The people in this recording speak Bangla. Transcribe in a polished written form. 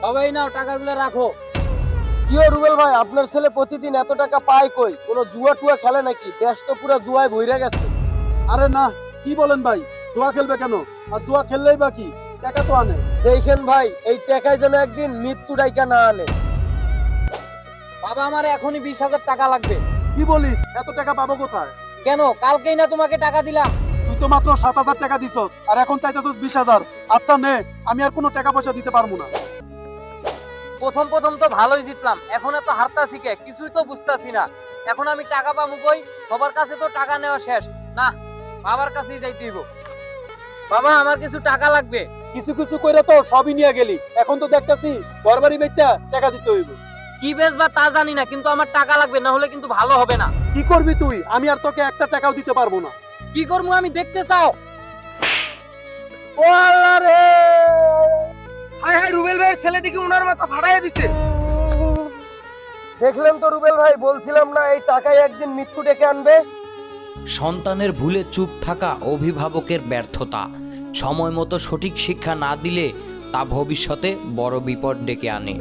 সবাই নাও, টাকাগুলো রাখো। কি ও রুবেল ভাই, আপনার ছেলে প্রতিদিন এত টাকা পায় কই? কোনো জুয়া টুয়া খেলে নাকি? দেশ তো পুরো জুয়ায় ভইরা গেছে। আরে না, কি বলেন ভাই? জুয়া খেলবে কেন? আর জুয়া খেললেই বা কি, টাকা তো আনে। দেখেন ভাই, এই টাকায় যেন একদিন মৃত্যু ডাইকা না আনে। বাবা, আমার এখনই 20,000 টাকা লাগবে। কি বলিস? এত টাকা পাবো কোথায়? কেন, কালকেই না তোমাকে টাকা দিলাম। তুই তো মাত্র 7,000 টাকা দিছ, আর এখন চাইতেছস 20,000। আচ্ছা নে, আমি আর কোনো টাকা পয়সা দিতে পারবো না। প্রথম প্রথম তো ভালোই জিতলাম, এখন এত হারতাছি কে? কিছুই তো বুঝতাছি না। এখন আমি টাকা পাবো কই? সবার কাছে তো টাকা নেওয়া শেষ। না, বাবার কাছেই যাইতে হইব। বাবা, আমার কিছু টাকা লাগবে। কিছু কিছু কইরা তো সবই নিয়ে গেলি, এখন তো দেখতাছি ঘরবাড়ি বেচা টাকা দিতে হইব। কি বেচবা তা জানি না, কিন্তু আমার টাকা লাগবে, না হলে কিন্তু ভালো হবে না। কি করবি তুই? আমি আর তোকে একটা টাকাও দিতে পারবো না। কি করবো আমি দেখতে চাও? ও আল্লাহ রে! হায় হায়, রুবেল ভাইয়ের ছেলে দেখি উনার মাথা ফাটাইয়া দিছে। দেখলেন তো রুবেল ভাই, বলছিলাম না এই টাকায় একদিন মৃত্যু ডেকে আনবে। সন্তানের ভুলে চুপ থাকা অভিভাবকের ব্যর্থতা। সময় মতো সঠিক শিক্ষা না দিলে তা ভবিষ্যতে বড় বিপদ ডেকে আনে।